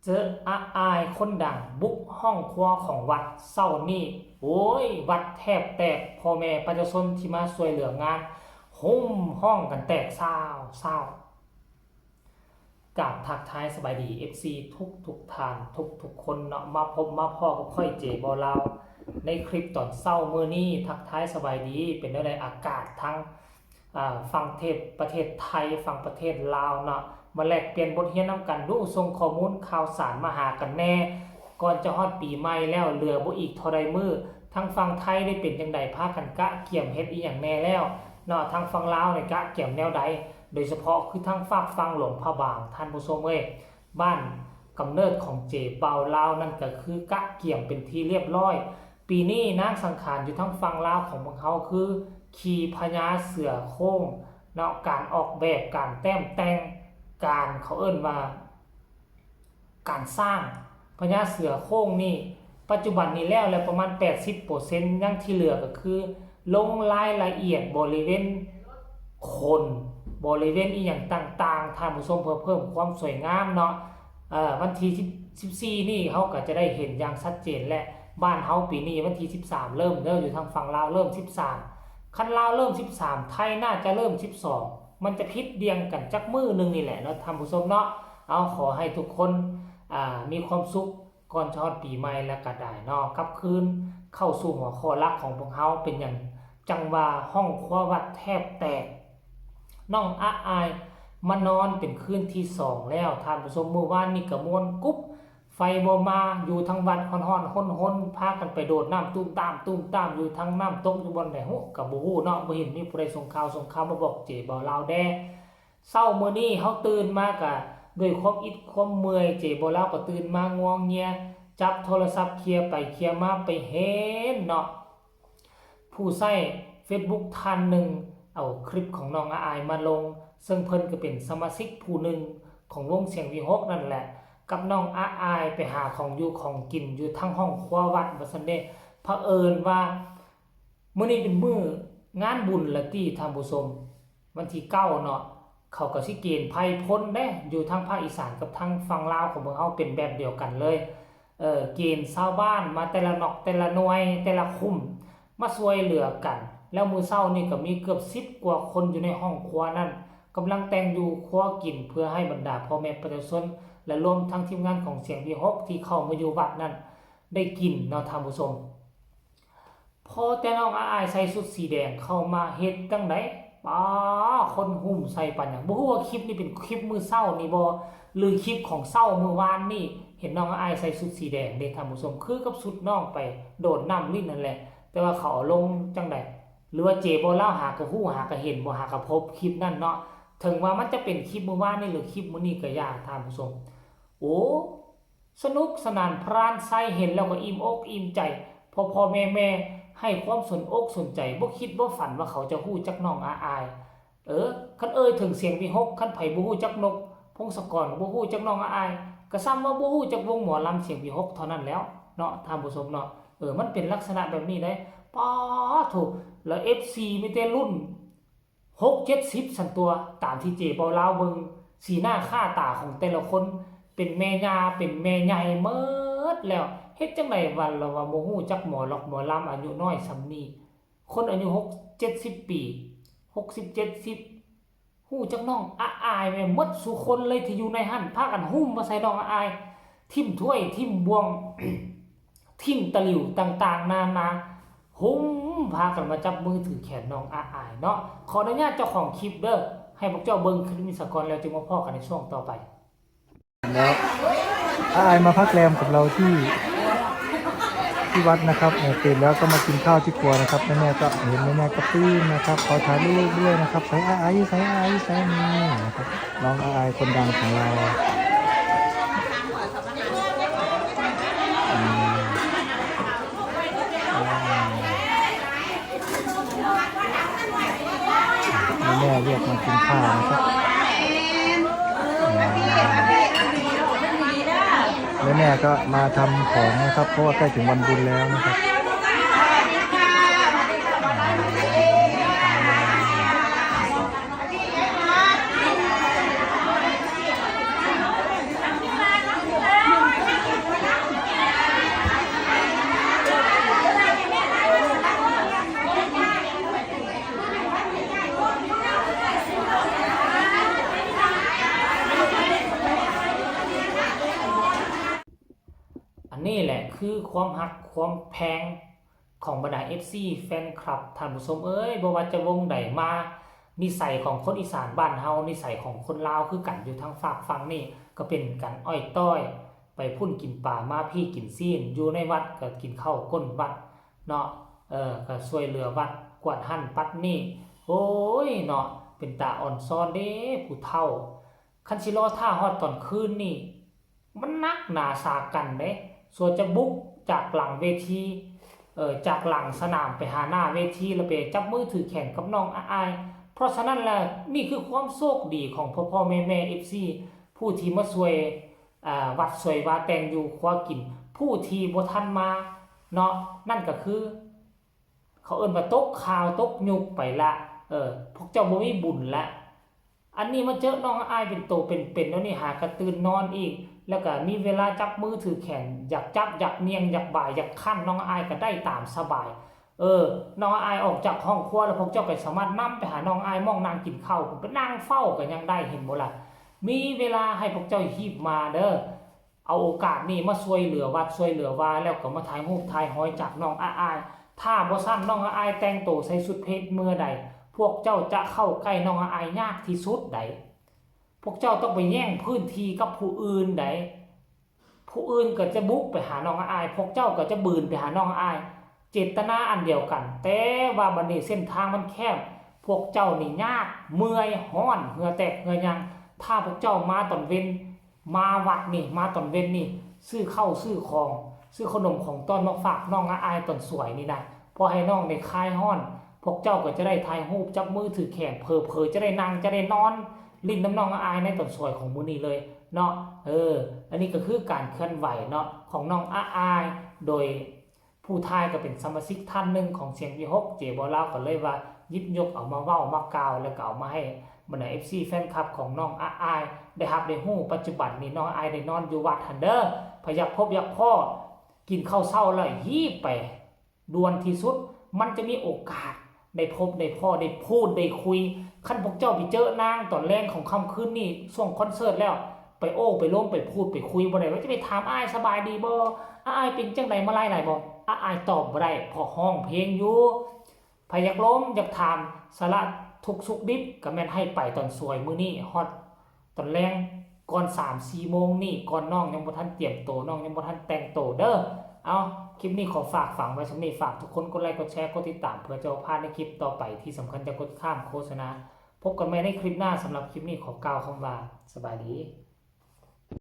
เจออาอายคนดังบุกห้องครัวของวัดเศร้านี่โอ้ยวัดแทบแตกพ่อแม่ประชาชนที่มาช่วยเหลืองานหุ้มห้องกันแตกเศร้าเศร้ากับทักทายสบายดี FC ทุกท่านทุกคนเนาะมาพบมาพ่อกับค่อยเจบอลาวในคลิปตอนเศร้ามื้อนี้ทักทายสบายดีเป็นอะไรอากาศทั้งฝั่งประเทศไทยฝั่งประเทศลาวเนาะมาแลกเปลี่ยนบทเรียนนำกันดูส่งข้อมูลข่าวสารมาหากันแน่ก่อนจะฮอดปีใหม่แล้วเหลือบ่อีกเท่าใดมื้อทางฝั่งไทยได้เป็นจังไดพากันกะเกี่ยมเฮ็ดอีหยังแน่แล้วเนาะทางฝั่งลาวนี่กะเกี่ยมแนวใดโดยเฉพาะคือทางฝากฝั่งหลวงพระบางท่านผู้ชมเอ้ยบ้านกำเนิดของเจเปาลาวนั่นก็คือกะเกี่ยมเป็นที่เรียบร้อยปีนี้นางสังขารอยู่ทางฝั่งลาวของพวกเขาคือขี่พญาเสือโคร่งเนาะการออกแบบการแต้มแต่งการเขาเอิ้นว่าการสร้างพญาเสือโคร่งนี่ปัจจุบันนี้แล้วประมาณ 80% ยังที่เหลือก็คือลงรายละเอียดบริเวณคนบริเวณอีหยังต่างๆท่านผู้ชมเพื่อเพิ่มความสวยงามเนาะวันที่14นี่เขาก็จะได้เห็นอย่างชัดเจนและบ้านเฮาปีนี้วันที่13เริ่มอยู่ทางฝั่งลาวเริ่ม13คันลาวเริ่ม13ไทยน่าจะเริ่ม12มันจะพิษเดียงกันจักมือนึงนี่แหละเนาะท่านผู้ชมเนาะเอาขอให้ทุกคนมีความสุขก่อนชอดปีใหม่และก็ได้เนาะกลับคืนเข้าสู่หัวข้อหลักของพวกเฮาเป็นอย่างจังว่าห้องครัววัดแทบแตกน้องอาอายมานอนเป็นคืนที่2แล้วท่านผู้ชมเมื่อวานนี่ก็ม่วนกุ๊บไฟบ่มาอยู่ทั้งวัดฮ้อนๆฮ้นๆพากันไปโดดน้ำตุ้มตามอยู่ทั้งน้ำตกอยู่บนไหนฮู้ก็บ่ฮู้เนาะบ่เห็นมีผู้ใดส่งข่าวมาบอกเจบ่ลาวแดเช้ามื้อนี้เฮาตื่นมาก็ด้วยความอิดความเมื่อยเจบ่ลาวก็ตื่นมางวงเงียจับโทรศัพท์เคลียร์ไปเคลียร์มาไปเห็นเนาะผู้ใช้ Facebook ท่านหนึ่งเอาคลิปของน้องอาอายมาลงซึ่งเพิ่นก็เป็นสมาชิกผู้หนึ่งของวงเสียงวีฮกนั่นแหละกับน้องอาอายไปหาของอยู่ของกินอยู่ทั้งห้องครัววัดว่าซั่นเด้เผอิญว่ามื้อนี้เป็นมื้องานบุญละติท่านผู้ชมวันที่9เนาะเขาก็สิเกณฑ์ไผพ้นเด้อยู่ทางภาคอีสานกับทางฝั่งลาวของเมืองเฮาเป็นแบบเดียวกันเลยเกณฑ์ชาวบ้านมาแต่ละนอกแต่ละหน่วยแต่ละคุ้มมาช่วยเหลือกันแล้วมื้อเช้านี่ก็มีเกือบ10กว่าคนอยู่ในห้องครัวนั่นกำลังแต่งอยู่ครัวกินเพื่อให้บรรดาพ่อแม่ประชาชนและรวมทั้งทีมงานของเสียงวีฮกที่เข้ามาอยู่วัดนั้นได้กินเนาะท่านผู้ชมพอแต่น้องอาอายใส่ชุดสีแดงเข้ามาเฮ็ดจังได๋ป้าคนหุ่มใส่ปานหยังบ่ฮู้ว่าคลิปนี้เป็นคลิปมื้อเช้านี่บ่หรือคลิปของเช้ามื้อวานนี่เห็นน้องอาอายใส่ชุดสีแดงเด้ท่านผู้ชมคือกับชุดน้องไปโดดน้ำลิ้นนั่นแหละแต่ว่าเขาเอาลงจังได๋หรือว่าเจบ่เล่าหากะฮู้หากะเห็นบ่หากะพบคลิปนั้นเนาะถึงว่ามันจะเป็นคลิปมื้อวานนี่หรือคลิปมื้อนี้ก็ยากท่านผู้ชมโอ้สนุกสนานพรานไส้เห็นแล้วก็อิ่มอกอิ่มใจพ่อแม่ให้ความสนอกสนใจบ่คิดบ่ฝันว่าเขาจะฮู้จักน้องอาอายคันถึงเสียงวีฮกคันไผบ่ฮู้จักนกพงศกรบ่ฮู้จักน้องอาอายก็ซ้ำว่าบ่ฮู้จักวงหมอลำเสียงวีฮกเท่านั้นแล้วเนาะท่านผู้ชมเนาะมันเป็นลักษณะแบบนี้ได้ป๊าถูกแล้ว FC มีแต่รุ่น6-70สันตัวตามที่เจเปาลาวเบิ่งสีหน้าค่าตาของแต่ละคนเป็นแม่ย่าเป็นแม่ใหญ่เมิดแล้วเฮ็ดจังได๋วันละว่าบ่ฮู้จักหมอหลอกหมอลำอายุน้อยส่ำนี้คนอายุ6-70ปี60-70ฮู้จักน้องอาอายแม่หมดซุคนเลยที่อยู่ในหั่นพากันหุ้มมาใส่น้องอาอายทิ่มถ้วยทิ่มบวง ทิ่มตะหลิวต่างๆนานาหุ้มพากันมาจับมือถือแขนน้องอาอายเนาะขออนุญาตเจ้าของคลิปเด้อให้พวกเจ้าเบิ่งคลิปนี้สักก่อนแล้วจึงมาพ้อกันในช่วงต่อไปแล้วอาอายมาพักแรมกับเราที่วัดนะครับตื่นแล้วก็มากินข้าวที่ครัวนะครับแม่ก็เห็นแม่ก็ปี้นะครับขอถ่ายรูปด้วยนะครับใส่อาอายใส่อาอายใส่นี่นะครับน้องอาอายคนดังของเราแม่เรียกมากินข้าวนะครับแล้วแม่ก็มาทำของนะครับเพราะว่าใกล้ถึงวันบุญแล้วนะครับ นี่แหละคือความฮักความแพงของบรรดา FC แฟนคลับท่านผู้ชมบ่ว่าจะวงใดมานิสัยของคนอีสานบ้านเฮานิสัยของคนลาวคือกันอยู่ทางฝากฝั่งนี่ก็เป็นกันอ้อยต้อยไปพุ่นกินป่ามาพี่กินซีนอยู่ในวัดก็กินข้าวก้นวัดเนาะก็ช่วยเหลือวัดกวาดหั่นปัดนี่โอ้ยเนาะเป็นตาอ่อนซ้อนเด้ผู้เฒ่าคันสิรอท่าฮอดตอนคืนนี่มันนักหนาสากันเด้ส่วนจะบุกจากหลังเวทีจากหลังสนามไปหาหน้าเวทีแล้วไปจับมือถือแข่งกับน้องอายเพราะฉะนั้นแหละนี่คือความโชคดีของพ่อแม่ FC ผู้ที่มาช่วยวัดสวยวาแต่งอยู่คว้ากินผู้ที่บ่ทันมาเนาะนั่นก็คือเขาเอิ้นว่าตกข่าวตกยุคไปละพวกเจ้าบ่มีบุญละอันนี้มาเจอน้องอายเป็นโตเป็นแล้วนี่หากระตื่นนอนอีกแล้วก็มีเวลาจับมือถือแขนอยากจับอยากเนียงอยากบ่ายอยากคั่นน้องอายก็ได้ตามสบายน้องอายออกจากห้องครัวแล้วพวกเจ้าก็สามารถนำไปหาน้องอายมองนางกินข้าวผมไปนั่งเฝ้าก็ยังได้เห็นบ่ล่ะมีเวลาให้พวกเจ้าฮีบมาเด้อเอาโอกาสนี้มาช่วยเหลือวัดช่วยเหลือวาแล้วก็มาถ่ายรูปถ่ายหอยจากน้องอายถ้าบ่ซั่นน้องอายแต่งตัวใส่ชุดเพชรเมื่อใดพวกเจ้าจะเข้าใกล้น้องอายยากที่สุดใดพวกเจ้าต้องไปแย่งพื้นที่กับผู้อื่นใดผู้อื่นก็จะบุกไปหาน้องอายพวกเจ้าก็จะบืนไปหาน้องอายเจตนาอันเดียวกันแต่ว่าบัดนี้เส้นทางมันแคบพวกเจ้านี่ยากเมื่อยห้อนเหงื่อแตกเหงื่อยังถ้าพวกเจ้ามาตอนเว้นมาวัดนี่มาตอนเว้นนี่ซื้อข้าวซื้อของซื้อขนมของต้อนมาฝากน้องอายตอนสวยนี่นะพอให้น้องได้คลายห้อนพวกเจ้าก็จะได้ถ่ายรูปจับมือถือแขนเผลอๆจะได้นั่งจะได้นอนลิ้นน้ำน้องอายในตอนสวยของมื้อนี้เลยเนาะอันนี้ก็คือการเคลื่อนไหวเนาะของน้องอายโดยผู้ทายก็เป็นสมาชิกท่านหนึ่งของเสียงวิหกเจบ่เล่าก็เลยว่ายิบยกเอามาเว้ามากล่าวแล้วก็เอามาให้บรรดา FC แฟนคลับของน้องอายได้รับได้ฮู้ปัจจุบันนี้น้องอายได้นอนอยู่วัดหันเด้อพยักพบยักพ่อกินข้าวเช้าแล้วฮีบไปด่วนที่สุดมันจะมีโอกาสได้พบได้พ่อได้พูดได้คุยขั้นพวกเจ้าไปเจอนางตอนแรกของค่ำคืนนี่ช่วงคอนเสิร์ตแล้วไปโอ้ไปล้มไปพูดไปคุยบ่ได้ว่าจะไปถามอ้ายสบายดีบ่อ้ายเป็นจังไดมาหลายบ่อ้ายตอบบ่ได้พอห้องเพลงอยู่พยักล้มอยากถามสาระทุกสุขดิบก็แม่นให้ไปตอนสวยมื้อนี้ฮอดตอนแรงก่อน 3-4 โมงนี่ก่อนน้องยังบ่ทันเตรียมตัวน้องยังบ่ทันแต่งตัวเด้อเอาคลิปนี้ขอฝากฝังไว้สำนี้ฝากทุกคนกดไลค์กดแชร์กดติดตามเพื่อจะพลาดในคลิปต่อไปที่สำคัญจะกดข้ามโฆษณาพบกันใหม่ในคลิปหน้าสำหรับคลิปนี้ขอกล่าวคำว่าสบายดี